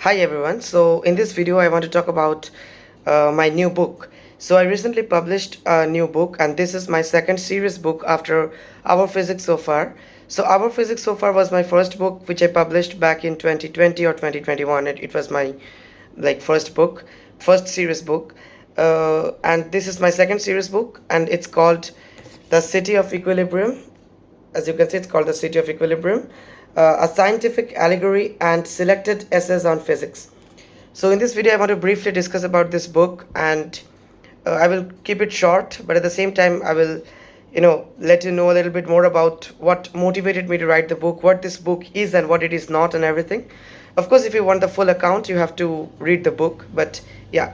Hi everyone. So in this video I want to talk about my new book. So I recently published a new book, and this is my second serious book after Our Physics So Far. So Our Physics So Far was my first book, which I published back in 2020 or 2021. It was my first book, first serious book, and this is my second serious book, and it's called The City of Equilibrium. As you can see, it's called The City of Equilibrium, a scientific allegory and selected essays on physics. So in this video I want to briefly discuss about this book, and I will keep it short, but at the same time I will let you know a little bit more about what motivated me to write the book, what this book is and what it is not, and everything. Of course, if you want the full account, you have to read the book, but yeah.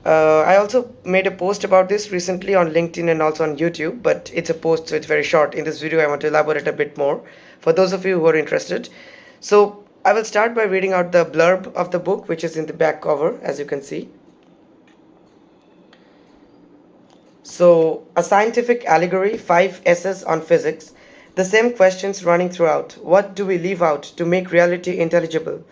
I also made a post about this recently on LinkedIn and also on YouTube, but it's a post, so it's very short. In this video, I want to elaborate a bit more for those of you who are interested. So I will start by reading out the blurb of the book, which is in the back cover, as you can see. So, a scientific allegory, 5 essays on physics, the same questions running throughout. What do we leave out to make reality intelligible?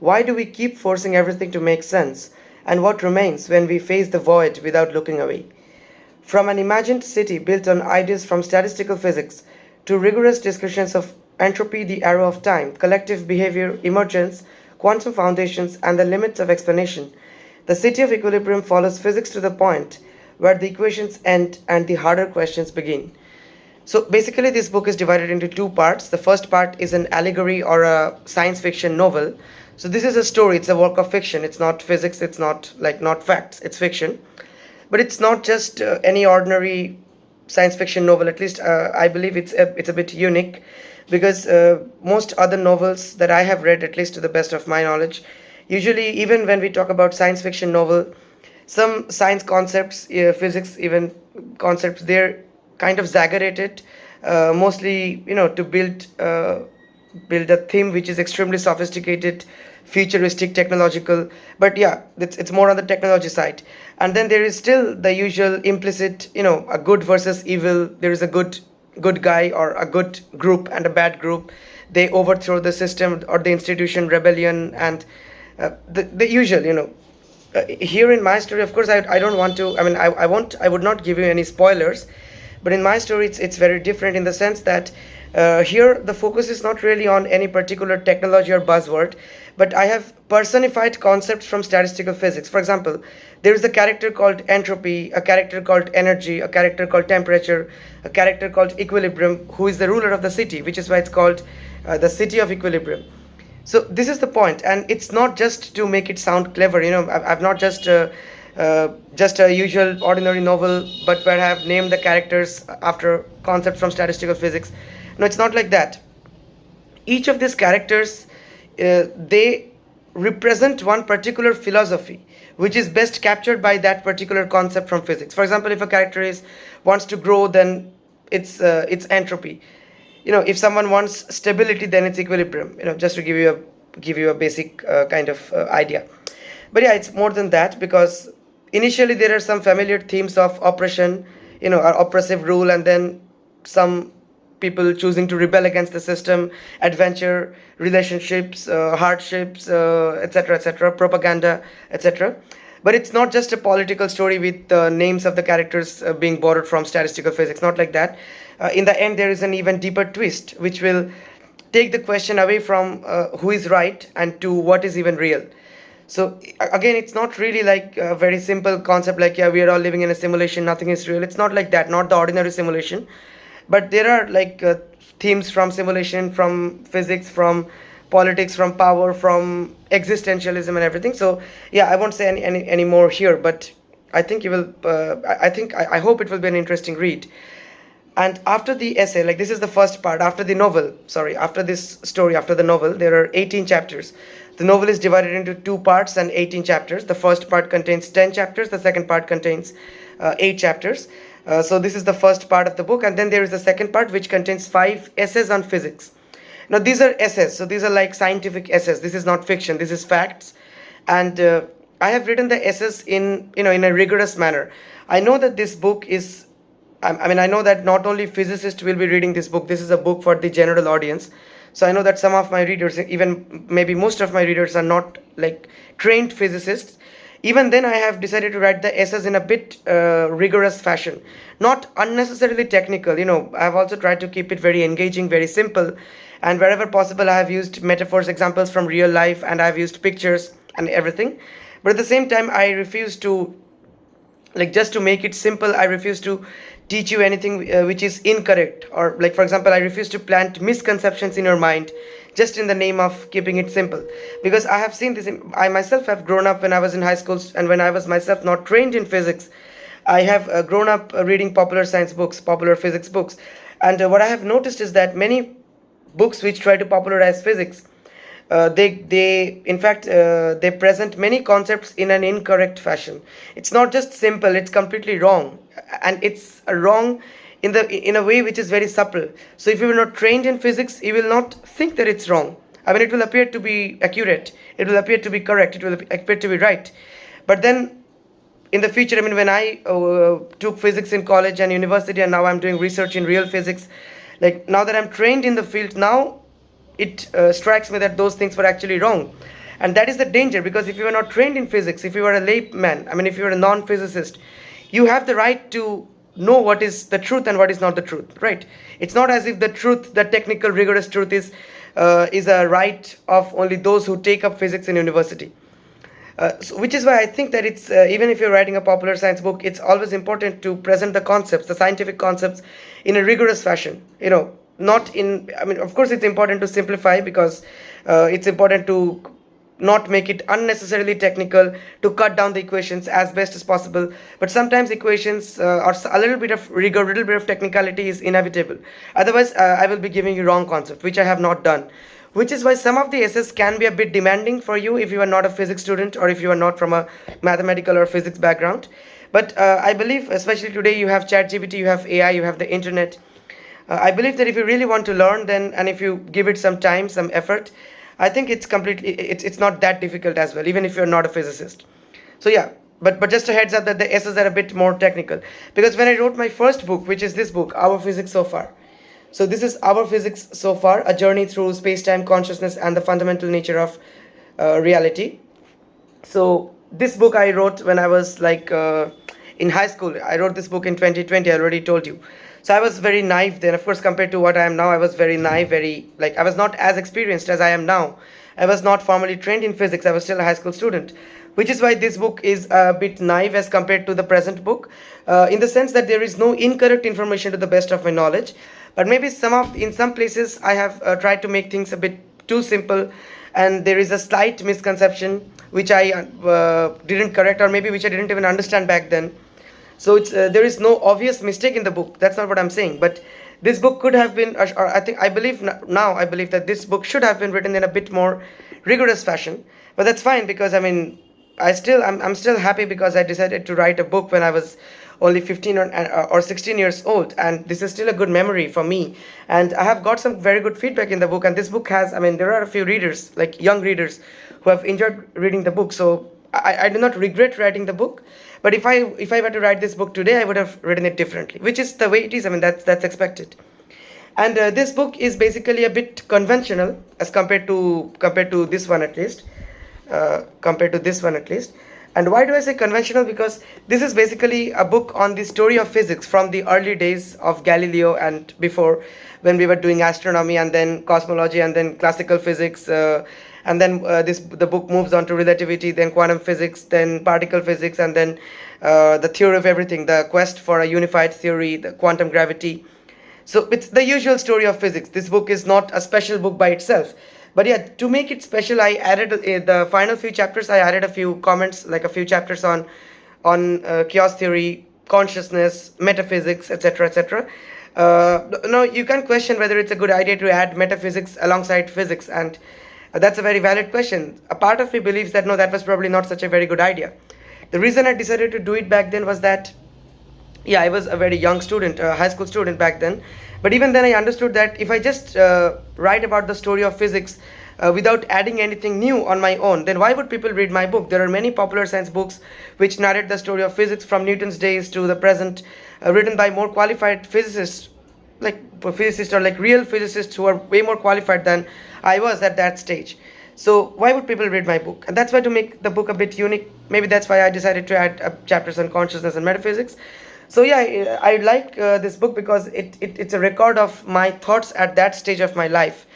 Why do we keep forcing everything to make sense? And what remains when we face the void without looking away? From an imagined city built on ideas from statistical physics to rigorous discussions of entropy, the arrow of time, collective behavior, emergence, quantum foundations, and the limits of explanation, the City of Equilibrium follows physics to the point where the equations end and the harder questions begin. So basically, this book is divided into two parts. The first part is an allegory or a science fiction novel. So this is a story, it's a work of fiction. It's not physics, it's not facts, it's fiction. But it's not just any ordinary science fiction novel. At least I believe it's a bit unique, because most other novels that I have read, at least to the best of my knowledge, usually even when we talk about science fiction novel, some science concepts, physics even concepts, they're kind of exaggerated, mostly to build a theme which is extremely sophisticated, futuristic, technological. But yeah, it's more on the technology side. And then there is still the usual implicit, a good versus evil. There is a good guy or a good group and a bad group. They overthrow the system or the institution, rebellion, and the usual, here in my story, of course, I don't want to, I would not give you any spoilers, but in my story it's very different, in the sense that here the focus is not really on any particular technology or buzzword, but I have personified concepts from statistical physics. For example, there is a character called entropy, a character called energy, a character called temperature, a character called equilibrium, who is the ruler of the city, which is why it's called the City of Equilibrium. So this is the point, and it's not just to make it sound clever. I've not just a usual ordinary novel, but where I have named the characters after concepts from statistical physics. No, it's not like that. Each of these characters, they represent one particular philosophy, which is best captured by that particular concept from physics. For example, if a character wants to grow, then it's entropy. If someone wants stability, then it's equilibrium. Just to give you a basic kind of idea. But yeah, it's more than that, because initially there are some familiar themes of oppression, or oppressive rule, and then some people choosing to rebel against the system, adventure, relationships, hardships, etc., etc., propaganda, etc. But it's not just a political story with the names of the characters being borrowed from statistical physics. Not like that. In the end, there is an even deeper twist, which will take the question away from who is right and to what is even real. So again, it's not really like a very simple concept like, yeah, we are all living in a simulation, nothing is real. It's not like that, not the ordinary simulation. But there are themes from simulation, from physics, from politics, from power, from existentialism and everything. So yeah, I won't say any more here, but I think you will I hope it will be an interesting read. And after the essay, this is the first part, after the novel, sorry, after this story, after the novel, there are 18 chapters. The novel is divided into two parts and 18 chapters. The first part contains 10 chapters, the second part contains 8 chapters. So this is the first part of the book, and then there is the second part, which contains 5 essays on physics. Now these are essays, so these are like scientific essays. This is not fiction, this is facts. And I have written the essays in a rigorous manner. I know that this book is, I know that not only physicists will be reading this book. This is a book for the general audience. So I know that some of my readers, even maybe most of my readers, are not like trained physicists. Even then, I have decided to write the essays in a bit rigorous fashion, not unnecessarily technical. I have also tried to keep it very engaging, very simple, and wherever possible, I have used metaphors, examples from real life, and I have used pictures and everything. But at the same time, I refuse to, like, just to make it simple, I refuse to teach you anything which is incorrect, or like, for example, I refuse to plant misconceptions in your mind just in the name of keeping it simple. Because I have seen this I myself have grown up when I was in high school, and when I was myself not trained in physics, I have grown up reading popular science books, popular physics books. And what I have noticed is that many books which try to popularize physics, they in fact they present many concepts in an incorrect fashion. It's not just simple, it's completely wrong. And it's wrong in a way which is very subtle. So if you are not trained in physics, you will not think that it's wrong. I mean, it will appear to be accurate, it will appear to be correct, it will appear to be right. But then in the future, I mean, when I took physics in college and university, and now I'm doing research in real physics, like, now that I'm trained in the field, now it strikes me that those things were actually wrong. And that is the danger, because if you are not trained in physics, if you are a layman, I mean, if you are a non-physicist, you have the right to know what is the truth and what is not the truth, right? It's not as if the truth, the technical rigorous truth, is a right of only those who take up physics in university. Which is why I think that it's even if you're writing a popular science book, it's always important to present the concepts, the scientific concepts, in a rigorous fashion. Not in. I mean, of course, it's important to simplify, because it's important to not make it unnecessarily technical, to cut down the equations as best as possible. But sometimes equations or a little bit of rigor, a little bit of technicality is inevitable. Otherwise, I will be giving you wrong concept, which I have not done. Which is why some of the essays can be a bit demanding for you if you are not a physics student, or if you are not from a mathematical or physics background. But I believe, especially today, you have ChatGPT, you have AI, you have the internet. I believe that if you really want to learn, then, and if you give it some time, some effort, I think it's not that difficult as well, even if you're not a physicist. So yeah, but just a heads up that the essays are a bit more technical, because when I wrote my first book, which is this book, Our Physics So Far. So this is Our Physics So Far, a journey through space-time, consciousness, and the fundamental nature of reality. So this book I wrote when I was like in high school. I wrote this book in 2020, I already told you. So I was very naive then. Of course, compared to what I am now, I was very naive, I was not as experienced as I am now. I was not formally trained in physics. I was still a high school student, which is why this book is a bit naive as compared to the present book, in the sense that there is no incorrect information to the best of my knowledge. But maybe in some places I have tried to make things a bit too simple, and there is a slight misconception which I didn't correct, or maybe which I didn't even understand back then. So there is no obvious mistake in the book. That's not what I'm saying. But this book could have been, or I believe that this book should have been written in a bit more rigorous fashion. But that's fine, because I mean, I'm still happy, because I decided to write a book when I was only 15 or 16 years old, and this is still a good memory for me. And I have got some very good feedback in the book, and this book has, I mean, there are a few readers, like young readers, who have enjoyed reading the book. So I do not regret writing the book. But if I were to write this book today, I would have written it differently, which is the way it is. I mean, that's expected. And this book is basically a bit conventional as compared to this one, at least. And why do I say conventional? Because this is basically a book on the story of physics from the early days of Galileo and before, when we were doing astronomy, and then cosmology, and then classical physics, and then the book moves on to relativity, then quantum physics, then particle physics, and then the theory of everything, the quest for a unified theory, the quantum gravity. So it's the usual story of physics. This book is not a special book by itself. But yeah, to make it special, I added the final few chapters. I added a few comments, like a few chapters on chaos theory, consciousness, metaphysics, etc., etc. Now you can question whether it's a good idea to add metaphysics alongside physics, and that's a very valid question. A part of me believes that no, that was probably not such a very good idea. The reason I decided to do it back then was that, yeah, I was a very young student, a high school student back then. But even then I understood that if I just write about the story of physics without adding anything new on my own, then why would people read my book? There are many popular science books which narrate the story of physics from Newton's days to the present, written by more qualified physicists like physicists or like real physicists who are way more qualified than I was at that stage. So why would people read my book? And that's why, to make the book a bit unique, maybe that's why I decided to add chapters on consciousness and metaphysics. So yeah, I like this book because it's a record of my thoughts at that stage of my life.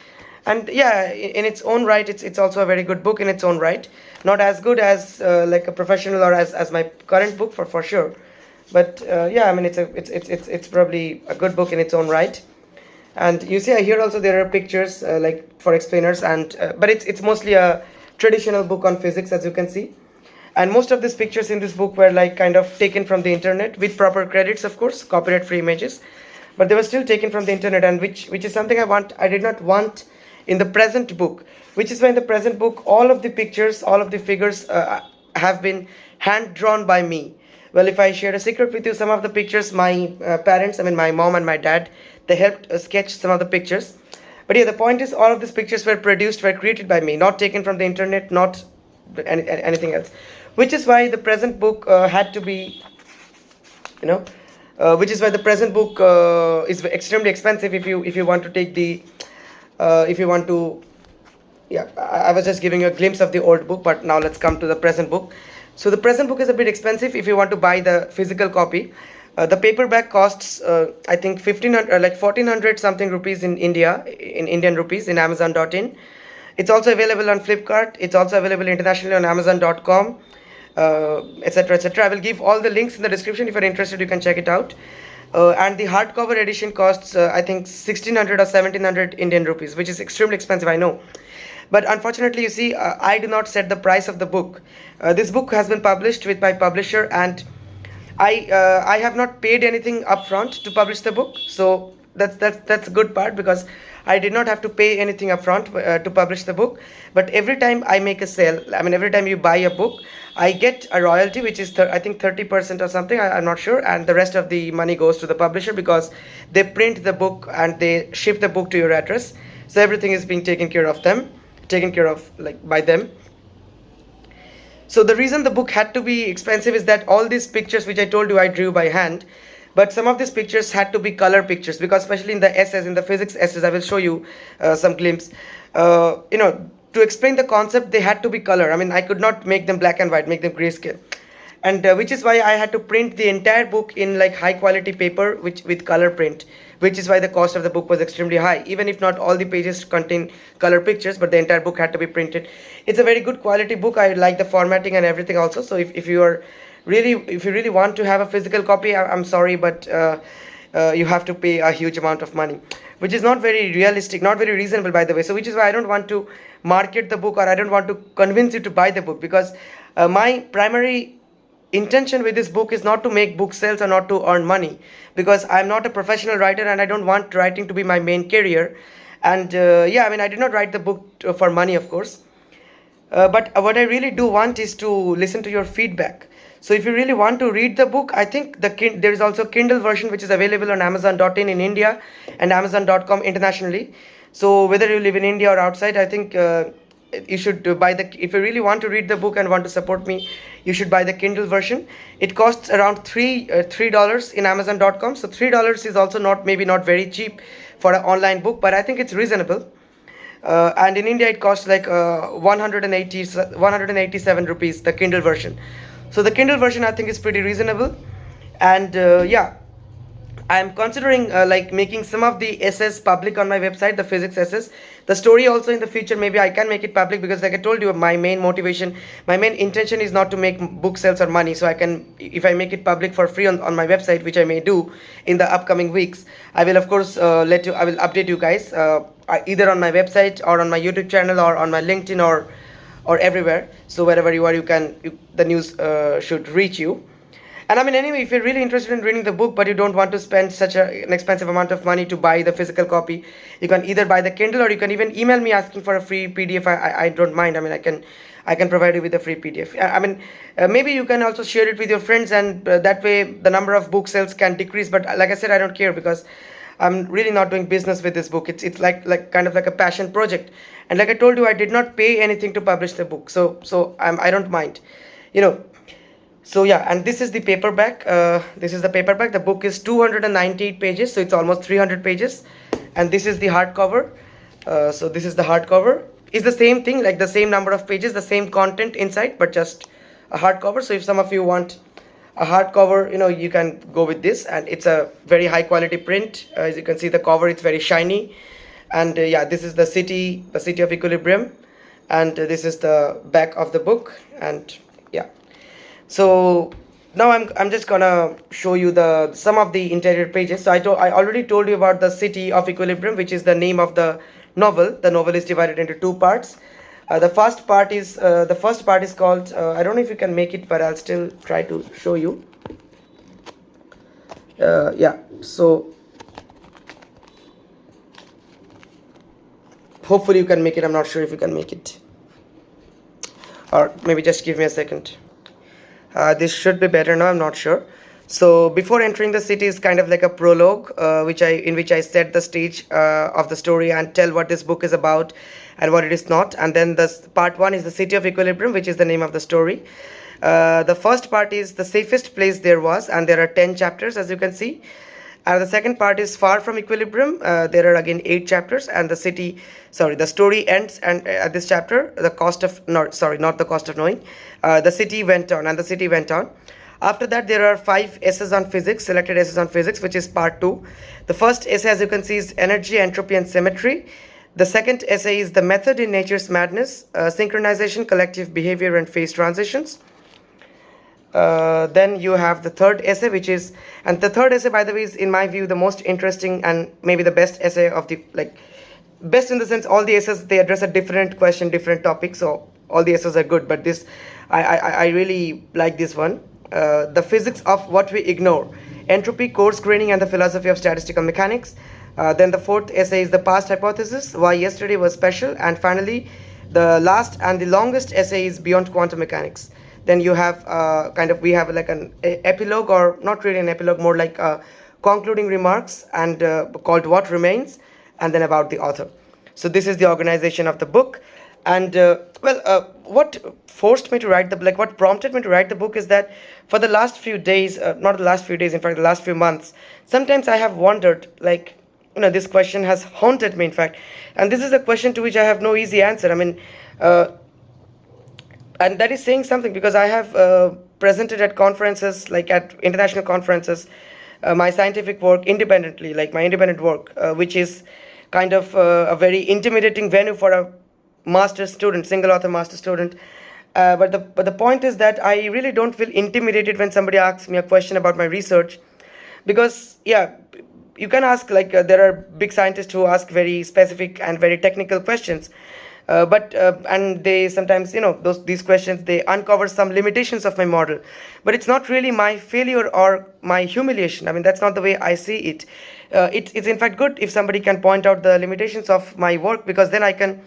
And yeah, in its own right, it's also a very good book in its own right. Not as good as like a professional or as my current book, for sure. But yeah, I mean, it's probably a good book in its own right. And you see here also there are pictures like for explainers, and but it's mostly a traditional book on physics, as you can see. And most of these pictures in this book were like kind of taken from the internet with proper credits, of course, copyright free images, but they were still taken from the internet, and which is something I did not want in the present book. Which is why in the present book all of the pictures, all of the figures have been hand drawn by me. Well, if I share a secret with you, some of the pictures my parents, I mean my mom and my dad, they helped sketch some of the pictures. But yeah, the point is, all of these pictures were created by me, not taken from the internet, not anything else. Which is why the present book had to be, you know, which is why the present book is extremely expensive if you want to take the, if you want to, yeah, I was just giving you a glimpse of the old book, but now let's come to the present book. So the present book is a bit expensive if you want to buy the physical copy. The paperback costs, I think 1500, like 1400 something rupees in India, in Indian rupees, in Amazon.in. It's also available on Flipkart. It's also available internationally on Amazon.com, etc., etc. I will give all the links in the description. If you're interested, you can check it out. And the hardcover edition costs, I think 1600 or 1700 Indian rupees, which is extremely expensive, I know. But unfortunately, you see, I do not set the price of the book. This book has been published with my publisher, and I have not paid anything upfront to publish the book. So that's a good part, because I did not have to pay anything upfront to publish the book. But every time I make a sale, I mean every time you buy a book, I get a royalty, which is I think 30% or something. I'm not sure, and the rest of the money goes to the publisher, because they print the book and they ship the book to your address. So everything is being taken care of like by them. So the reason the book had to be expensive is that all these pictures which I told you I drew by hand, but some of these pictures had to be color pictures, because especially in the essays, in the physics essays, I will show you some glimpse. You know, to explain the concept, they had to be color. I mean, I could not make them black and white, make them grayscale. And which is why I had to print the entire book in like high quality paper, which with color print, which is why the cost of the book was extremely high, even if not all the pages contain color pictures, but the entire book had to be printed. It's a very good quality book. I like the formatting and everything also. So if you really want to have a physical copy, I'm sorry, but you have to pay a huge amount of money, which is not very realistic, not very reasonable, by the way. So which is why I don't want to market the book, or I don't want to convince you to buy the book, because my primary intention with this book is not to make book sales or not to earn money, because I'm not a professional writer and I don't want writing to be my main career. And yeah, I mean, I did not write the book for money, of course. But what I really do want is to listen to your feedback. So if you really want to read the book, I think there is also Kindle version, which is available on Amazon.in in India and Amazon.com internationally. So whether you live in India or outside, I think you should buy if you really want to read the book and want to support me, you should buy the Kindle version. It costs around $3 in Amazon.com. So $3 is also maybe not very cheap for an online book, but I think it's reasonable. And in India it costs like 187 rupees, the Kindle version. So the Kindle version I think is pretty reasonable. And yeah, I'm considering like making some of the essays public on my website, the physics essays. The story also in the future, maybe I can make it public, because like I told you, my main motivation, my main intention is not to make book sales or money. So I can, if I make it public for free on my website, which I may do in the upcoming weeks, I will of course I will update you guys either on my website or on my YouTube channel or on my LinkedIn or everywhere. So wherever you are, the news should reach you. And I mean, anyway, if you're really interested in reading the book, but you don't want to spend such an expensive amount of money to buy the physical copy, you can either buy the Kindle, or you can even email me asking for a free PDF. I don't mind. I mean, I can provide you with a free PDF. I mean, maybe you can also share it with your friends, and that way the number of book sales can decrease. But like I said, I don't care, because I'm really not doing business with this book. It's like kind of like a passion project. And like I told you, I did not pay anything to publish the book. So I don't mind, you know. So yeah, and this is the paperback. This is the paperback. The book is 298 pages, so it's almost 300 pages. And this is the hardcover. So this is the hardcover. It's the same thing, like the same number of pages, the same content inside, but just a hardcover. So if some of you want a hardcover, you can go with this, and it's a very high quality print. As you can see, the cover, it's very shiny. And yeah, this is the city of equilibrium, and this is the back of the book. And yeah, so now I'm just gonna show you the some of the interior pages. So I already told you about the City of Equilibrium, which is the name of the novel. The novel is divided into two parts. The first part is called, I don't know if you can make it, but I'll still try to show you. Yeah, so hopefully you can make it. I'm not sure if you can make it, or maybe just give me a second. This should be better now, I'm not sure. So before entering the city is kind of like a prologue, in which I set the stage of the story and tell what this book is about and what it is not. And then the part one is the City of Equilibrium, which is the name of the story. The first part is the safest place there was, and there are 10 chapters, as you can see. And the second part is Far from Equilibrium. There are again 8 chapters, and the story ends and at this chapter, not the cost of knowing. The city went on, and the city went on. After that, there are 5 essays on physics, selected essays on physics, which is part 2. The first essay, as you can see, is Energy, Entropy, and Symmetry. The second essay is The Method in Nature's Madness, Synchronization, Collective Behavior, and Phase Transitions. Then you have the third essay, and the third essay, by the way, is in my view the most interesting and maybe the best essay of the, best in the sense all the essays, they address a different question, different topic, so all the essays are good, but this, I really like this one. The Physics of What We Ignore, Entropy, Coarse Graining, and the Philosophy of Statistical Mechanics. Then the fourth essay is The Past Hypothesis, Why Yesterday Was Special, and finally the last and the longest essay is Beyond Quantum Mechanics. Then you have we have like an epilogue, or not really an epilogue, more like concluding remarks, and called What Remains, and then about the author. So this is the organization of the book. And what forced me to write what prompted me to write the book is that for the last few days, not the last few days, in fact, the last few months, sometimes I have wondered, this question has haunted me, in fact. And this is a question to which I have no easy answer. I mean, and that is saying something, because I have presented at conferences, at international conferences, my scientific work independently, my independent work, which is kind of a very intimidating venue for a master's student, single author master's student. But the point is that I really don't feel intimidated when somebody asks me a question about my research, because yeah, you can ask, there are big scientists who ask very specific and very technical questions, and they sometimes, these questions, they uncover some limitations of my model, but it's not really my failure or my humiliation. I mean, that's not the way I see it. It's in fact good if somebody can point out the limitations of my work, because then I can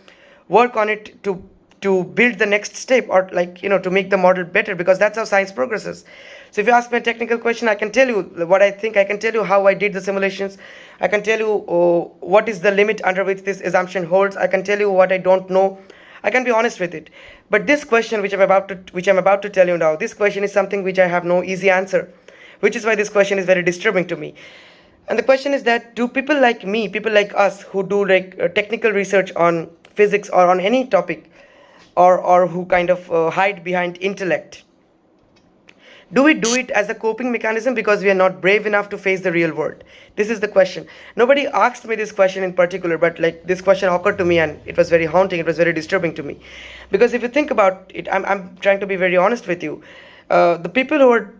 work on it to build the next step, or to make the model better, because that's how science progresses. So if you ask me a technical question, I can tell you what I think, I can tell you how I did the simulations, I can tell you what is the limit under which this assumption holds, I can tell you what I don't know, I can be honest with it. But this question which I'm about to tell you now, this question is something which I have no easy answer, which is why this question is very disturbing to me. And the question is that, do people like me, people like us, who do technical research on physics or on any topic, or who kind of hide behind intellect, do we do it as a coping mechanism because we are not brave enough to face the real world? This is the question. Nobody asked me this question in particular, but this question occurred to me, and it was very haunting, it was very disturbing to me. Because if you think about it, I'm trying to be very honest with you. The people who are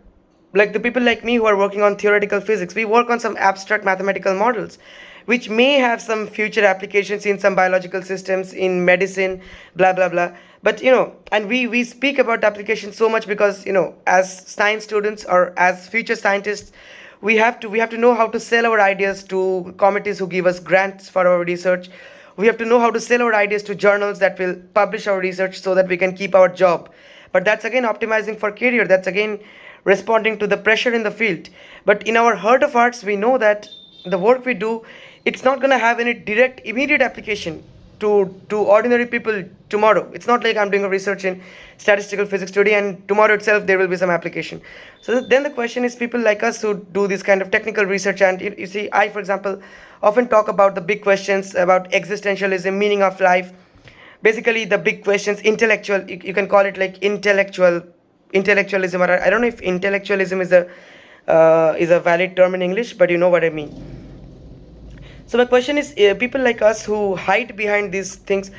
the people like me who are working on theoretical physics, we work on some abstract mathematical models which may have some future applications in some biological systems, in medicine, blah blah blah. But and we speak about applications so much because as science students or as future scientists, we have to know how to sell our ideas to committees who give us grants for our research. We have to know how to sell our ideas to journals that will publish our research so that we can keep our job. But that's again optimizing for career, that's again responding to the pressure in the field. But in our heart of hearts, we know that the work we do, it's not going to have any direct immediate application to ordinary people tomorrow. It's not like I'm doing a research in statistical physics today and tomorrow itself there will be some application. So then the question is, people like us who do this kind of technical research, and you see, I, for example, often talk about the big questions about existentialism, meaning of life, basically the big questions, intellectual, you can call it like intellectualism, or I don't know if intellectualism is a valid term in English, but you know what I mean. So my question is, people like us who hide behind these things,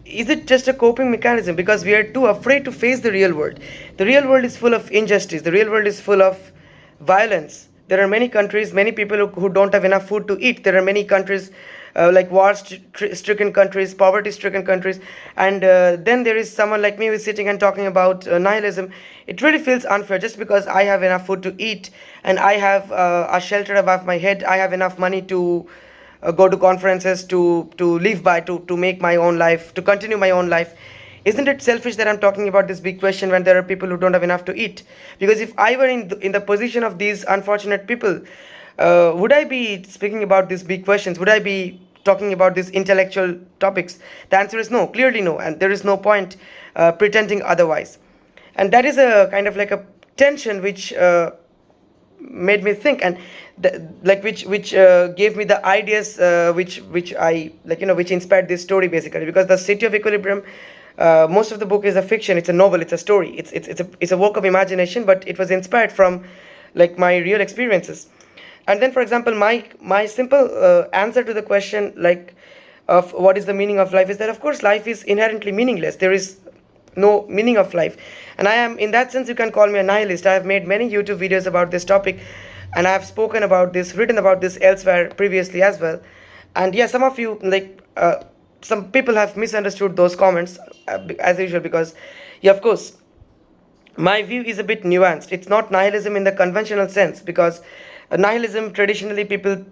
is it just a coping mechanism because we are too afraid to face the real world? The real world is full of injustice. The real world is full of violence. There are many countries, many people who don't have enough food to eat. There are many countries, like war-stricken countries, poverty-stricken countries, and then there is someone like me who is sitting and talking about nihilism. It really feels unfair. Just because I have enough food to eat and I have a shelter above my head, I have enough money to go to conferences, to live by, to make my own life, to continue my own life. Isn't it selfish that I'm talking about this big question when there are people who don't have enough to eat? Because if I were in the position of these unfortunate people, would I be speaking about these big questions? Would I be talking about these intellectual topics? The answer is no, clearly no, and there is no point pretending otherwise. And that is a kind of like a tension which made me think, and which gave me the ideas, which I like, which inspired this story basically. Because the City of Equilibrium, most of the book is a fiction. It's a novel. It's a story. It's a work of imagination, but it was inspired from like my real experiences. And then, for example, my simple answer to the question, like, of what is the meaning of life, is that of course life is inherently meaningless. There is no meaning of life, and I am, in that sense, you can call me a nihilist. I have made many YouTube videos about this topic, and I have spoken about this, written about this elsewhere previously as well. And yeah, some of you, like, some people have misunderstood those comments, as usual, because yeah, of course, my view is a bit nuanced. It's not nihilism in the conventional sense, because nihilism, traditionally people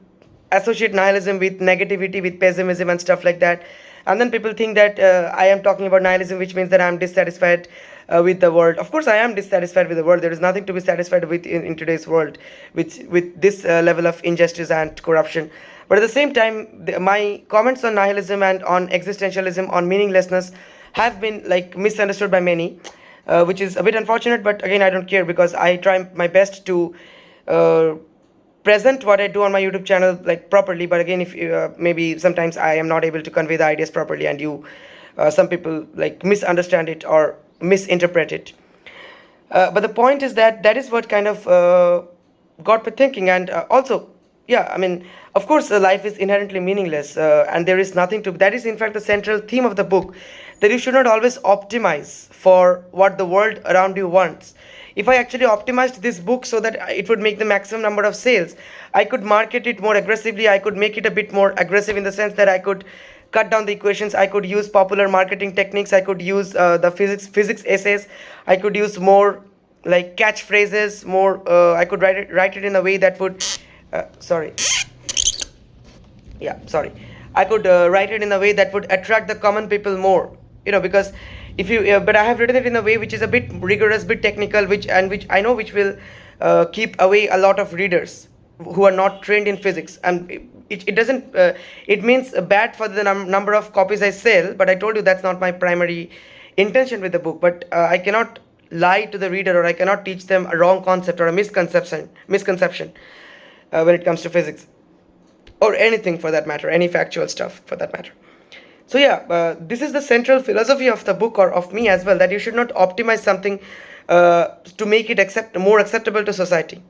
associate nihilism with negativity, with pessimism and stuff like that. And then people think that I am talking about nihilism, which means that I am dissatisfied with the world. Of course I am dissatisfied with the world. There is nothing to be satisfied with in today's world, with this level of injustice and corruption. But at the same time, my comments on nihilism and on existentialism, on meaninglessness, have been like misunderstood by many, which is a bit unfortunate. But again, I don't care, because I try my best to present what I do on my YouTube channel like properly. But again, if maybe sometimes I am not able to convey the ideas properly, and some people like misunderstand it or misinterpret it. But the point is that is what kind of got me thinking. And also, yeah, I mean, of course, life is inherently meaningless, and there is nothing to. That is, in fact, the central theme of the book, that you should not always optimize for what the world around you wants. If I actually optimized this book so that it would make the maximum number of sales, I could market it more aggressively. I could make it a bit more aggressive in the sense that I could cut down the equations. I could use popular marketing techniques. I could use the physics essays. I could use more like catchphrases. More. I could write it in a way that would. Sorry. Yeah, sorry. I could write it in a way that would attract the common people more. Because if you, but I have written it in a way which is a bit rigorous, bit technical, which I know which will keep away a lot of readers who are not trained in physics. And it doesn't. It means bad for the number of copies I sell. But I told you that's not my primary intention with the book. But I cannot lie to the reader, or I cannot teach them a wrong concept or a misconception when it comes to physics, or anything for that matter, any factual stuff for that matter. So yeah, this is the central philosophy of the book, or of me as well, that you should not optimize something to make it more acceptable to society.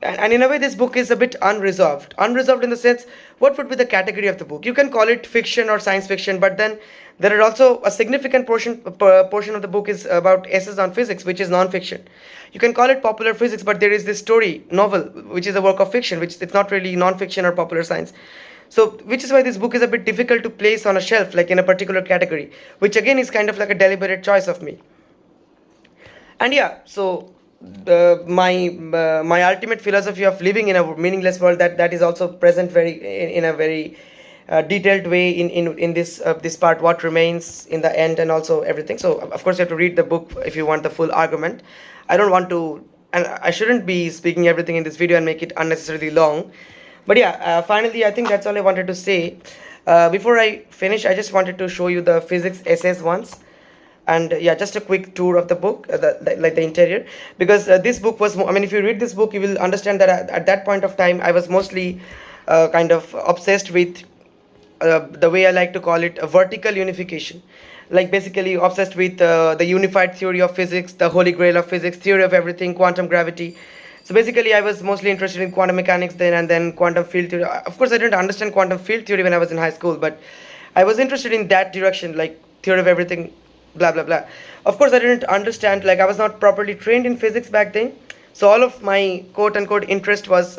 And in a way, this book is a bit unresolved. Unresolved in the sense, what would be the category of the book? You can call it fiction or science fiction, but then there are also a significant portion of the book is about essays on physics, which is non-fiction. You can call it popular physics, but there is this story novel, which is a work of fiction, which it's not really non-fiction or popular science. So, which is why this book is a bit difficult to place on a shelf, like in a particular category, which again is kind of like a deliberate choice of me. And yeah, so my ultimate philosophy of living in a meaningless world, that is also present in a very detailed way in this part, what remains in the end, and also everything. So of course you have to read the book if you want the full argument. I don't want to, and I shouldn't be speaking everything in this video and make it unnecessarily long. But yeah, finally I think that's all I wanted to say. Before I finish, I just wanted to show you the physics essays once. And yeah, just a quick tour of the book, like the interior, because this book was, I mean, if you read this book, you will understand that at that point of time, I was mostly kind of obsessed with the way I like to call it, a vertical unification. Like basically obsessed with the unified theory of physics, the holy grail of physics, theory of everything, quantum gravity. So basically, I was mostly interested in quantum mechanics then, and then quantum field theory. Of course, I didn't understand quantum field theory when I was in high school, but I was interested in that direction, like theory of everything, blah blah blah. Of course, I didn't understand, like I was not properly trained in physics back then, so all of my quote unquote interest was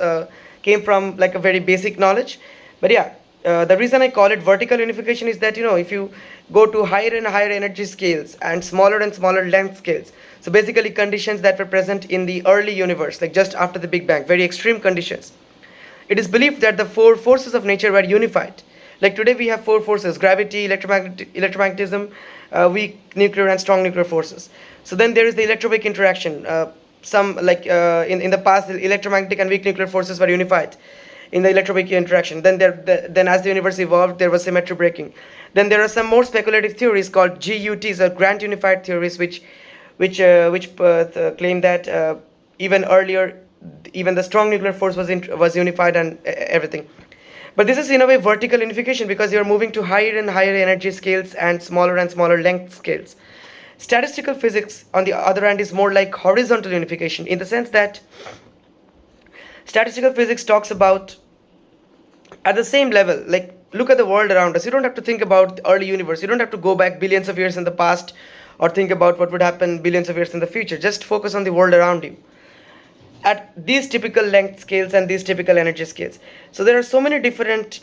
came from like a very basic knowledge. But yeah, the reason I call it vertical unification is that, if you go to higher and higher energy scales and smaller length scales, so basically conditions that were present in the early universe, like just after the Big Bang, very extreme conditions, it is believed that the four forces of nature were unified. Like today we have four forces: gravity, electromagnetism, weak nuclear and strong nuclear forces. So then there is the electroweak interaction. Some like in the past, the electromagnetic and weak nuclear forces were unified in the electroweak interaction. Then as the universe evolved, there was symmetry breaking. Then there are some more speculative theories called GUTs, or Grand Unified Theories, which claim that even earlier, even the strong nuclear force was unified and everything. But this is in a way vertical unification, because you are moving to higher and higher energy scales and smaller length scales. Statistical physics, on the other hand, is more like horizontal unification, in the sense that statistical physics talks about at the same level, like look at the world around us. You don't have to think about the early universe. You don't have to go back billions of years in the past or think about what would happen billions of years in the future. Just focus on the world around you at these typical length scales and these typical energy scales. So there are so many different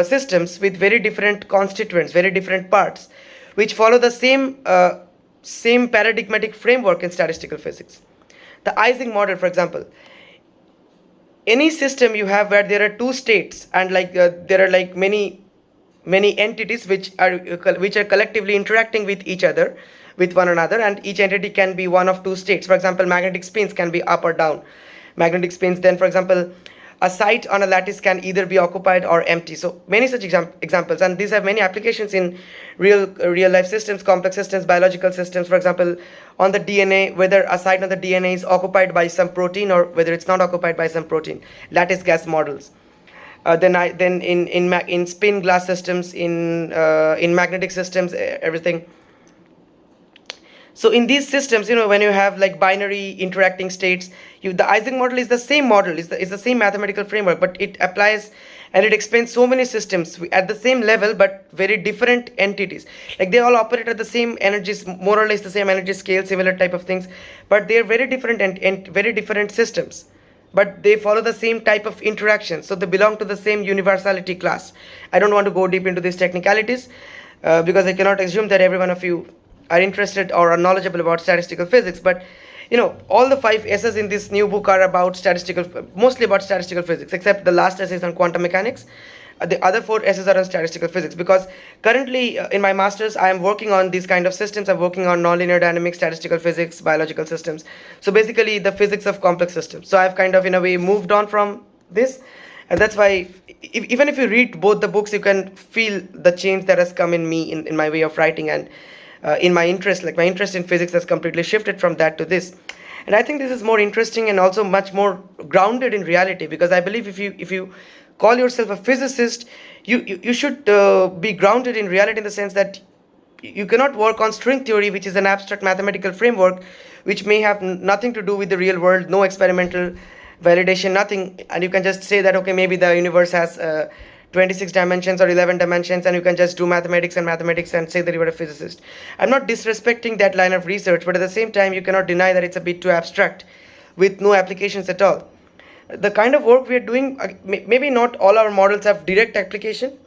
systems with very different constituents, very different parts, which follow the same paradigmatic framework in statistical physics. The Ising model, for example, any system you have where there are two states, and like there are like many entities which are collectively interacting with each other, with one another, and each entity can be one of two states. For example, magnetic spins can be up or down. Magnetic spins, then for example, a site on a lattice can either be occupied or empty. So many such examples, and these have many applications in real life systems, complex systems, biological systems. For example, on the DNA, whether a site on the DNA is occupied by some protein or whether it's not occupied by some protein. Lattice gas models. Then in spin glass systems, in magnetic systems, everything. So in these systems, when you have like binary interacting states, the Ising model is the same model, is the same mathematical framework, but it applies and it explains so many systems at the same level, but very different entities. Like they all operate at the same energies, more or less the same energy scale, similar type of things, but they are very different and very different systems. But they follow the same type of interaction, so they belong to the same universality class. I don't want to go deep into these technicalities because I cannot assume that every one of you are interested or are knowledgeable about statistical physics. But all the 5 essays in this new book are about mostly about statistical physics, except the last essay is on quantum mechanics. The other 4 essays are on statistical physics, because currently in my master's I am working on these kind of systems. I'm working on nonlinear dynamics, statistical physics, biological systems, so basically the physics of complex systems. So I've kind of in a way moved on from this, and that's why even if you read both the books, you can feel the change that has come in me in my way of writing, and in my interest, like my interest in physics has completely shifted from that to this. And I think this is more interesting and also much more grounded in reality, because I believe if you call yourself a physicist, you should be grounded in reality, in the sense that you cannot work on string theory, which is an abstract mathematical framework which may have nothing to do with the real world, no experimental validation, nothing, and you can just say that, okay, maybe the universe has 26 dimensions or 11 dimensions, and you can just do mathematics and say that you are a physicist. I'm not disrespecting that line of research, but at the same time, you cannot deny that it's a bit too abstract with no applications at all. The kind of work we are doing, maybe not all our models have direct application,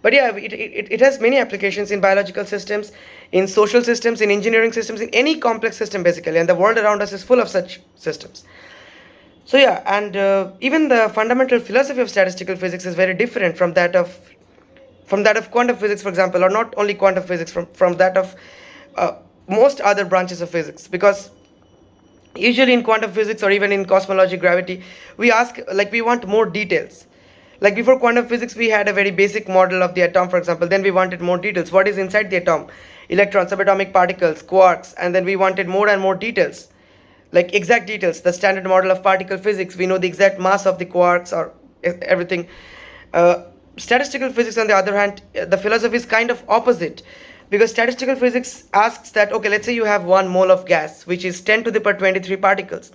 but yeah, it has many applications in biological systems, in social systems, in engineering systems, in any complex system basically, and the world around us is full of such systems. So yeah, and even the fundamental philosophy of statistical physics is very different from that of quantum physics, for example, or not only quantum physics, from that of most other branches of physics. Because usually in quantum physics or even in cosmology, gravity, we want more details. Like before quantum physics, we had a very basic model of the atom, for example. Then we wanted more details. What is inside the atom? Electrons, subatomic particles, quarks, and then we wanted more and more details, like exact details. The standard model of particle physics, we know the exact mass of the quarks or everything. Statistical physics, on the other hand, the philosophy is kind of opposite, because statistical physics asks that, okay, let's say you have 1 mole of gas, which is 10 to the power 23 particles.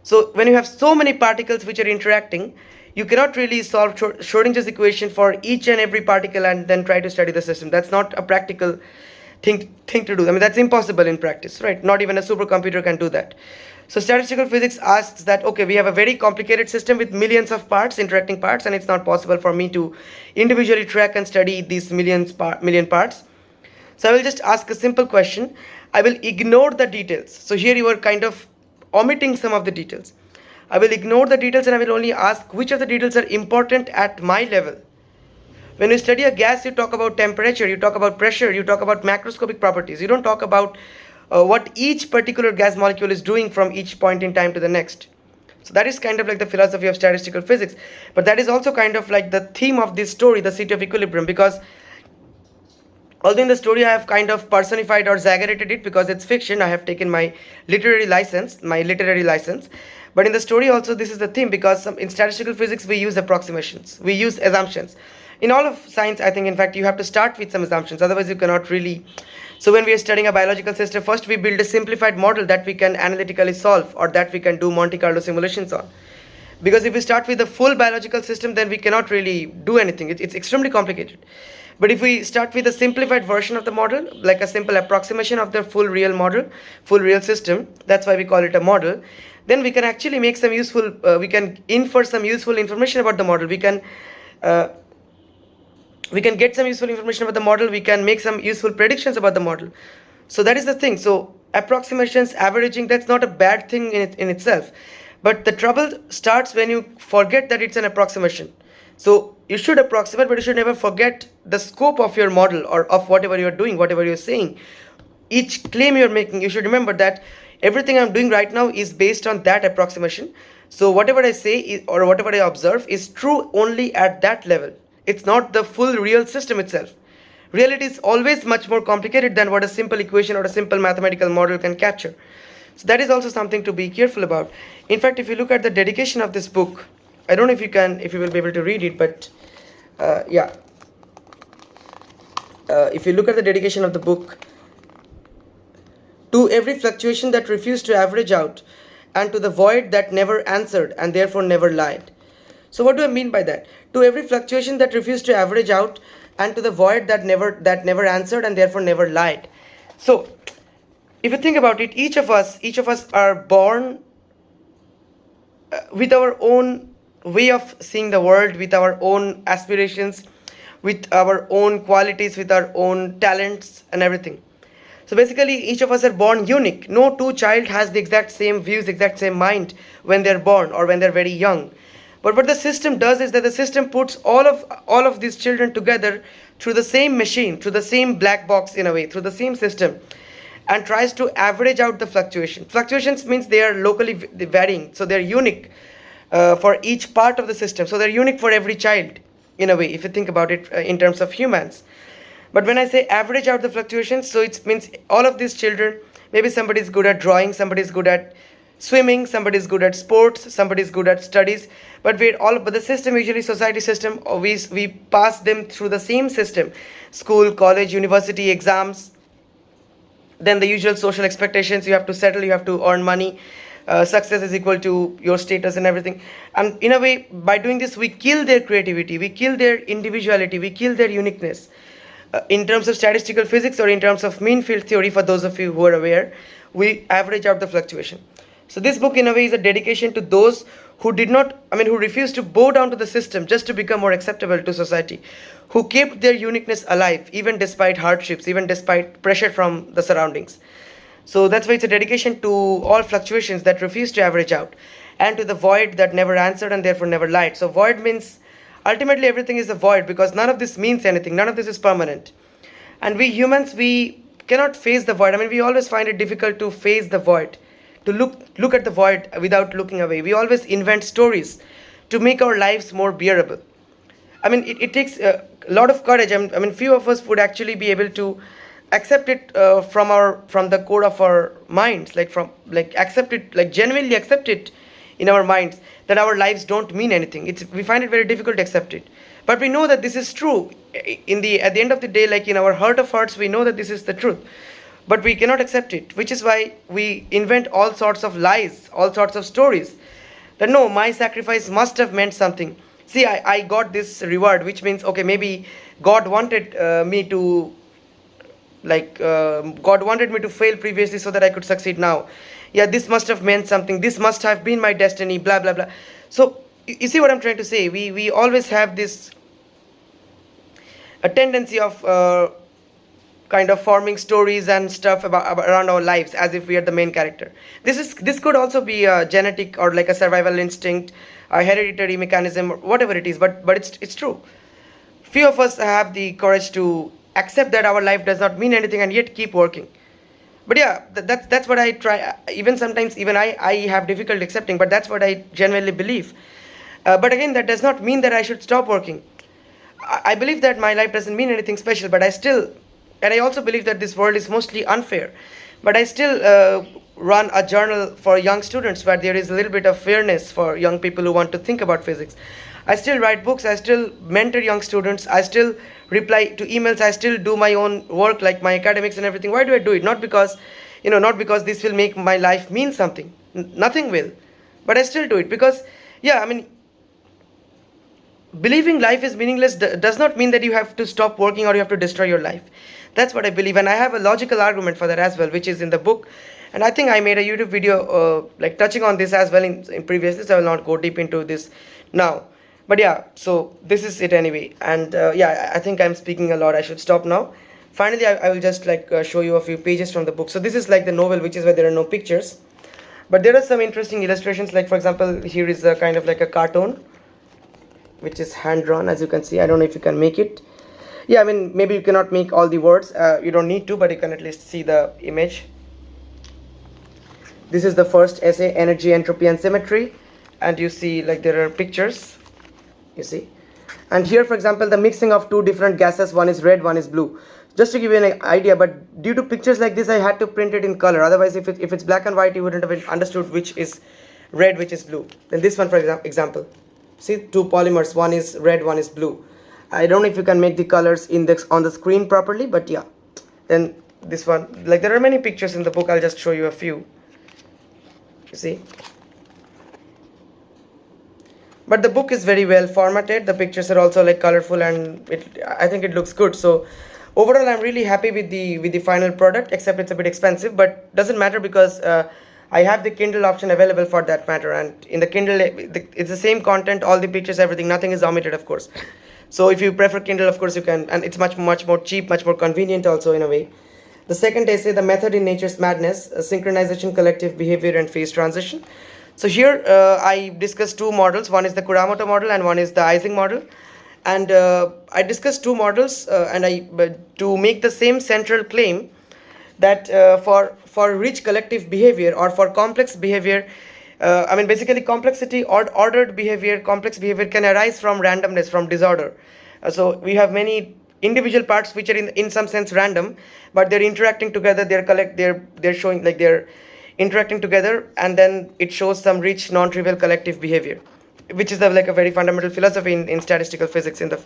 So when you have so many particles which are interacting, you cannot really solve Schrodinger's equation for each and every particle and then try to study the system. That's not a practical thing to do. I mean, that's impossible in practice, right? Not even a supercomputer can do that. So statistical physics asks that, okay, we have a very complicated system with millions of parts, interacting parts, and it's not possible for me to individually track and study these million parts. So I will just ask a simple question. I will ignore the details. So here you are kind of omitting some of the details. I will ignore the details and I will only ask which of the details are important at my level. When you study a gas, you talk about temperature, you talk about pressure, you talk about macroscopic properties. You don't talk about what each particular gas molecule is doing from each point in time to the next. So that is kind of like the philosophy of statistical physics. But that is also kind of like the theme of this story, the City of Equilibrium, because although in the story I have kind of personified or exaggerated it because it's fiction, I have taken my literary license. But in the story also this is the theme, because in statistical physics we use approximations, we use assumptions. In all of science, I think, in fact, you have to start with some assumptions, otherwise you cannot really. So when we are studying a biological system, first we build a simplified model that we can analytically solve or that we can do Monte Carlo simulations on. Because if we start with the full biological system, then we cannot really do anything. It's extremely complicated. But if we start with a simplified version of the model, like a simple approximation of the full real model, full real system, that's why we call it a model, then we can actually make some useful, we can infer some useful information about the model. We can get some useful information about the model, we can make some useful predictions about the model. So that is the thing. So approximations, averaging, that's not a bad thing in itself. But the trouble starts when you forget that it's an approximation. So you should approximate, but you should never forget the scope of your model or of whatever you're doing, whatever you're saying. Each claim you're making, you should remember that everything I'm doing right now is based on that approximation. So whatever I say or whatever I observe is true only at that level. It's not the full real system itself. Reality is always much more complicated than what a simple equation or a simple mathematical model can capture. So that is also something to be careful about. In fact, if you look at the dedication of this book, I don't know if you will be able to read it, but if you look at the dedication of the book, to every fluctuation that refused to average out, and to the void that never answered and therefore never lied. So what do I mean by that? To every fluctuation that refused to average out, and to the void that never answered and therefore never lied. So if you think about it, each of us are born with our own way of seeing the world, with our own aspirations, with our own qualities, with our own talents and everything. So basically each of us are born unique. No two child has the exact same views, exact same mind when they're born or when they're very young. But what the system does is that the system puts all of these children together through the same machine, through the same black box in a way, through the same system, and tries to average out the fluctuation. Fluctuations means they are locally varying, so they're unique for each part of the system. So they're unique for every child in a way, if you think about it in terms of humans. But when I say average out the fluctuations, so it means all of these children, maybe somebody is good at drawing, somebody is good at swimming, somebody is good at sports, somebody is good at studies, but the system, usually society system, always we pass them through the same system: school, college, university, exams, then the usual social expectations. You have to settle, you have to earn money, success is equal to your status and everything. And in a way, by doing this, we kill their creativity, we kill their individuality, we kill their uniqueness. In terms of statistical physics or in terms of mean field theory, for those of you who are aware, we average out the fluctuation. So this book in a way is a dedication to those who who refused to bow down to the system just to become more acceptable to society, who kept their uniqueness alive even despite hardships, even despite pressure from the surroundings. So that's why it's a dedication to all fluctuations that refuse to average out, and to the void that never answered and therefore never lied. So void means ultimately everything is a void, because none of this means anything, none of this is permanent. And we humans, we cannot face the void. We always find it difficult to face the void, to look at the void without looking away. We always invent stories to make our lives more bearable. I mean, it takes a lot of courage. I mean, few of us would actually be able to accept it from the core of our minds, like from like accept it, like genuinely accept it in our minds that our lives don't mean anything. We find it very difficult to accept it, but we know that this is true. In the At the end of the day, like in our heart of hearts, we know that this is the truth, but we cannot accept it, which is why we invent all sorts of lies, all sorts of stories that no, my sacrifice must have meant something. See, I got this reward, which means okay, maybe God wanted me to God wanted me to fail previously so that I could succeed now. Yeah, this must have meant something, this must have been my destiny, blah blah blah. So you see what I'm trying to say. We always have this a tendency of kind of forming stories and stuff around our lives as if we are the main character. This could also be a genetic or like a survival instinct, a hereditary mechanism, or whatever it is, but it's true. Few of us have the courage to accept that our life does not mean anything and yet keep working. But yeah, that's what I try. Even sometimes, even I have difficulty accepting, but that's what I genuinely believe. But again, that does not mean that I should stop working. I believe that my life doesn't mean anything special, but I also believe that this world is mostly unfair. But I still run a journal for young students where there is a little bit of fairness for young people who want to think about physics. I still write books, I still mentor young students, I still reply to emails, I still do my own work like my academics and everything. Why do I do it? Not because, not because this will make my life mean something. Nothing will. But I still do it because, yeah, I mean, believing life is meaningless does not mean that you have to stop working or you have to destroy your life. That's what I believe, and I have a logical argument for that as well, which is in the book. And I think I made a YouTube video like touching on this as well in previously, so I will not go deep into this now. But yeah, so this is it anyway. And yeah, I think I'm speaking a lot. I should stop now. Finally, I will just show you a few pages from the book. So this is like the novel, which is where there are no pictures, but there are some interesting illustrations. Like for example, here is a kind of like a cartoon, which is hand drawn, as you can see. I don't know if you can make it. Yeah, I mean, maybe you cannot make all the words. You don't need to, but you can at least see the image. This is the first essay, Energy, Entropy and Symmetry. And you see like there are pictures, you see. And here, for example, the mixing of two different gases, one is red, one is blue. Just to give you an idea, but due to pictures like this, I had to print it in color. Otherwise, if it's black and white, you wouldn't have understood which is red, which is blue. Then this one, for example. See, two polymers, one is red, one is blue. I don't know if you can make the colors on the screen properly, but yeah. Then this one, like there are many pictures in the book. I'll just show you a few. You see. But the book is very well formatted. The pictures are also like colorful, and I think it looks good. So overall, I'm really happy with the final product, except it's a bit expensive, but doesn't matter because I have the Kindle option available for that matter. And in the Kindle, it's the same content, all the pictures, everything, nothing is omitted, of course. So if you prefer Kindle, of course you can, and it's much more cheap, much more convenient also in a way. The second essay, The Method in Nature's Madness, Synchronization, Collective Behavior and Phase Transition. So here I discussed two models. One is the Kuramoto model and one is the Ising model. And I discussed two models to make the same central claim that for rich collective behavior or for complex behavior, I mean basically complexity or ordered behavior, complex behavior can arise from randomness, from disorder. So we have many individual parts which are in some sense random, but they're interacting together. They're showing like they're interacting together, and then it shows some rich non-trivial collective behavior, which is like a very fundamental philosophy in statistical physics, in the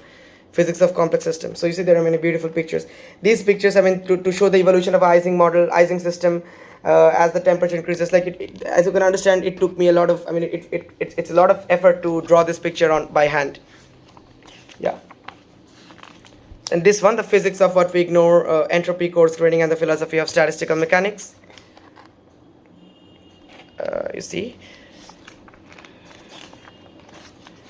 physics of complex systems. So you see there are many beautiful pictures. These pictures, I mean, to show the evolution of Ising model, Ising system, as the temperature increases. Like as you can understand, it took me a lot of, I mean, it's a lot of effort to draw this picture by hand. Yeah. And this one, the physics of what we ignore, entropy, coarse graining, and the philosophy of statistical mechanics. You see.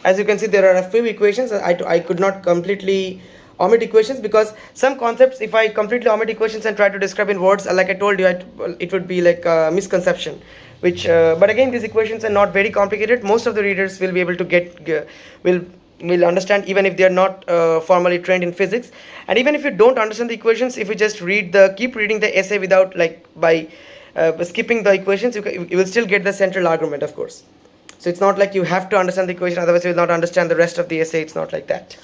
As you can see, there are a few equations. I could not completely omit equations because some concepts, if I completely omit equations and try to describe in words, like I told you, it would be like a misconception. But again, these equations are not very complicated. Most of the readers will be able to will understand, even if they are not formally trained in physics. And even if you don't understand the equations, if you just keep reading the essay without by skipping the equations, you will still get the central argument, of course. So it's not like you have to understand the equation, otherwise you will not understand the rest of the essay. It's not like that.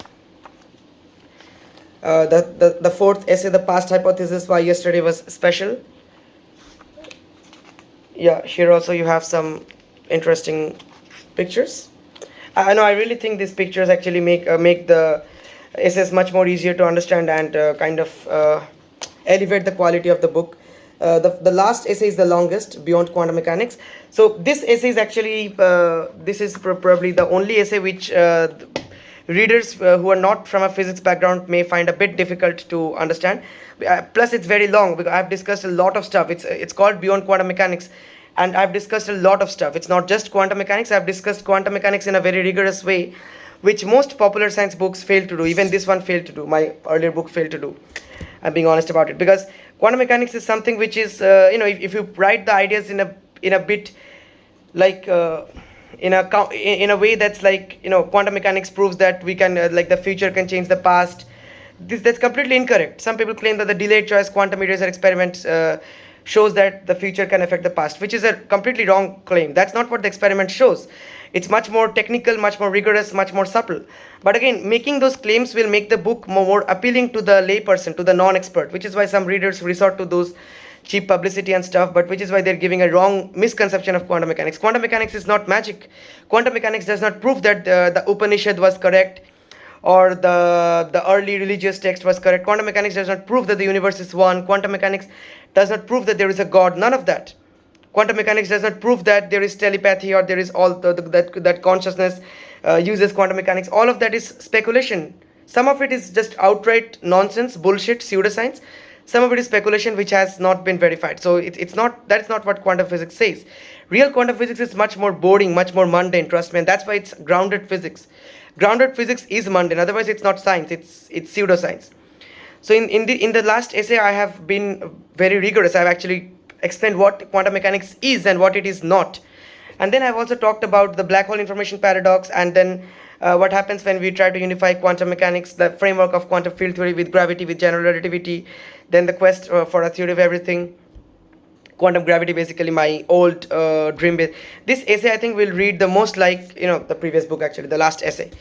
The fourth essay, the past hypothesis why yesterday was special. Yeah, here also you have some interesting pictures. I know, I really think these pictures actually make the essays much more easier to understand and kind of elevate the quality of the book. The last essay is the longest, Beyond Quantum Mechanics. So this essay is actually this is probably the only essay which readers who are not from a physics background may find a bit difficult to understand. Plus, it's very long because I've discussed a lot of stuff. It's called Beyond Quantum Mechanics, and I've discussed a lot of stuff. It's not just quantum mechanics. I've discussed quantum mechanics in a very rigorous way, which most popular science books fail to do. Even this one failed to do. My earlier book failed to do. I'm being honest about it, because quantum mechanics is something which is if you write the ideas in a bit like in a way that's like, quantum mechanics proves that we can like the future can change the past. That's completely incorrect. Some people claim that the delayed choice quantum eraser experiment shows that the future can affect the past, which is a completely wrong claim. That's not what the experiment shows. It's much more technical, much more rigorous, much more subtle. But again, making those claims will make the book more appealing to the layperson, to the non-expert, which is why some readers resort to those cheap publicity and stuff, but which is why they're giving a wrong misconception of quantum mechanics. Quantum mechanics is not magic. Quantum mechanics does not prove that the Upanishad was correct, or the early religious text was correct. Quantum mechanics does not prove that the universe is one. Quantum mechanics does not prove that there is a God. None of that. Quantum mechanics does not prove that there is telepathy, or there is all that consciousness uses quantum mechanics. All of that is speculation. Some of it is just outright nonsense, bullshit, pseudoscience. Some of it is speculation which has not been verified. So it's not, that's not what quantum physics says. Real quantum physics is much more boring, much more mundane, trust me, and that's why it's grounded physics. Grounded physics is mundane, otherwise it's not science, it's pseudoscience. So in the last essay I have been very rigorous. I've actually explained what quantum mechanics is and what it is not. And then I've also talked about the black hole information paradox, and then what happens when we try to unify quantum mechanics, the framework of quantum field theory with gravity, with general relativity, then the quest for a theory of everything, quantum gravity, basically my old dream base. This essay I think will read the most like, the previous book, actually, the last essay.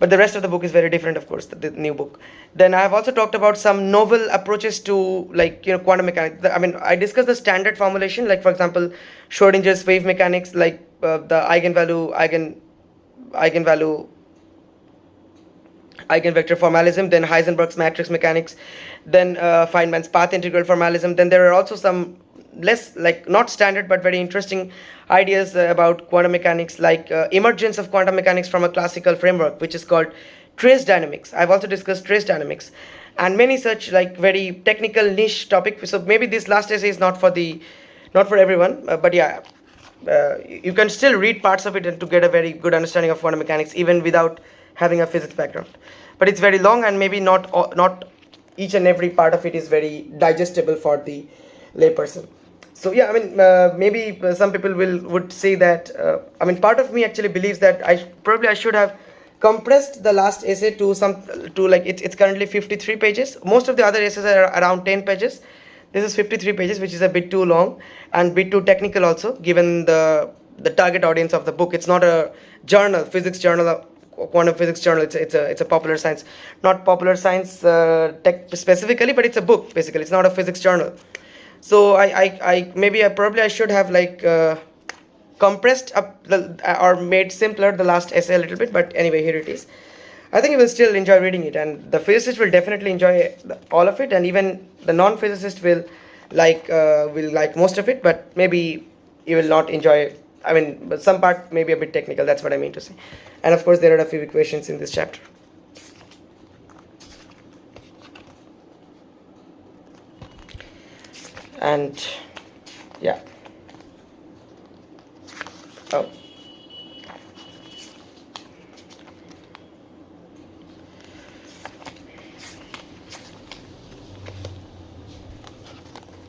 But the rest of the book is very different, of course, the new book. Then I have also talked about some novel approaches to, like, quantum mechanics. I discussed the standard formulation, like, for example, Schrodinger's wave mechanics, like the eigenvector formalism, then Heisenberg's matrix mechanics, then Feynman's path integral formalism. Then there are also some less, like, not standard but very interesting ideas about quantum mechanics, like emergence of quantum mechanics from a classical framework, which is called trace dynamics. I've also discussed trace dynamics and many such, like, very technical niche topic. So maybe this last essay is not for everyone, but yeah, you can still read parts of it and to get a very good understanding of quantum mechanics even without having a physics background. But it's very long, and maybe not each and every part of it is very digestible for the layperson. So yeah, maybe some people would say that part of me actually believes that I should have compressed the last essay to like it's currently 53 pages. Most of the other essays are around 10 pages. This is 53 pages, which is a bit too long and bit too technical also, given the target audience of the book. It's not a journal, physics journal, quantum physics journal. It's a popular science, not popular science tech specifically, but it's a book basically. It's not a physics journal. So I should have like compressed up or made simpler the last essay a little bit. But anyway, here it is. I think you will still enjoy reading it, and the physicist will definitely enjoy all of it, and even the non-physicist will like most of it. But maybe you will not enjoy. But some part may be a bit technical. That's what I mean to say. And of course, there are a few equations in this chapter. And yeah. Oh.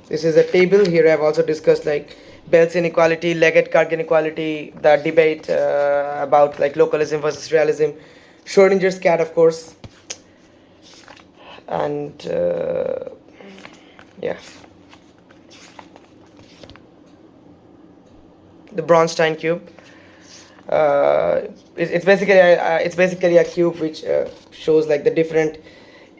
This is a table. Here I have also discussed like Bell's inequality, Leggett-Kurg inequality, the debate about like localism versus realism, Schrodinger's cat, of course, and yeah, the Bronstein cube. It's basically a cube which shows like the different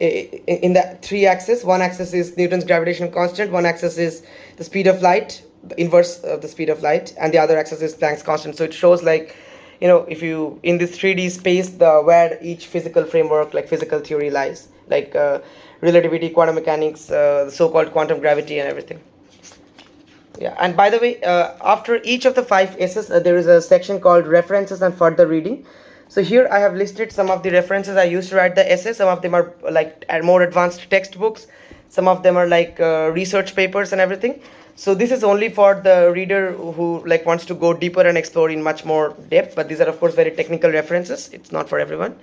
in the three axes. One axis is Newton's gravitational constant, one axis is the speed of light, the inverse of the speed of light, and the other axis is Planck's constant. So it shows like, if you in this 3D space, the where each physical framework, like physical theory, lies, like relativity, quantum mechanics, the so-called quantum gravity, and everything. Yeah, and by the way, after each of the 5 S's, there is a section called references and further reading. So here I have listed some of the references I used to write the essay. Some of them are like more advanced textbooks. Some of them are like research papers and everything. So this is only for the reader who like wants to go deeper and explore in much more depth. But these are of course very technical references. It's not for everyone.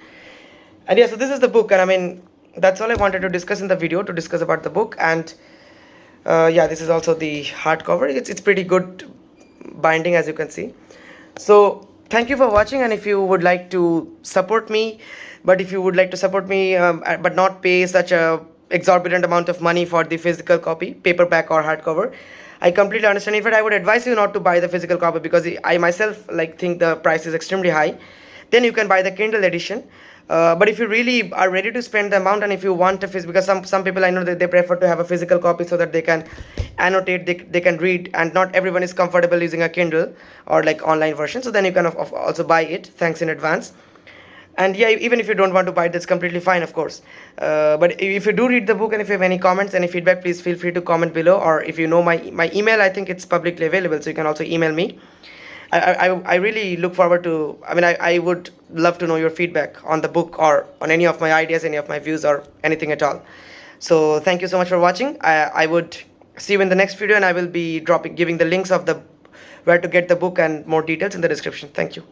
And yeah, so this is the book, and I mean that's all I wanted to discuss in the video, to discuss about the book. And yeah, this is also the hardcover. It's pretty good binding, as you can see. So thank you for watching, and if you would like to support me, but not pay such a exorbitant amount of money for the physical copy, paperback or hardcover, I completely understand. In fact, I would advise you not to buy the physical copy, because I myself like think the price is extremely high. Then you can buy the Kindle edition. But if you really are ready to spend the amount, and if you want a because some people I know that they prefer to have a physical copy so that they can annotate, they can read, and not everyone is comfortable using a Kindle or like online version. So then you can also buy it. Thanks in advance. And yeah, even if you don't want to buy it, that's completely fine, of course. But if you do read the book, and if you have any comments, any feedback, please feel free to comment below. Or if you know my email, I think it's publicly available, so you can also email me. I really look forward to, I would love to know your feedback on the book, or on any of my ideas, any of my views, or anything at all. So thank you so much for watching. I would see you in the next video, and I will be giving the links of where to get the book and more details in the description. Thank you.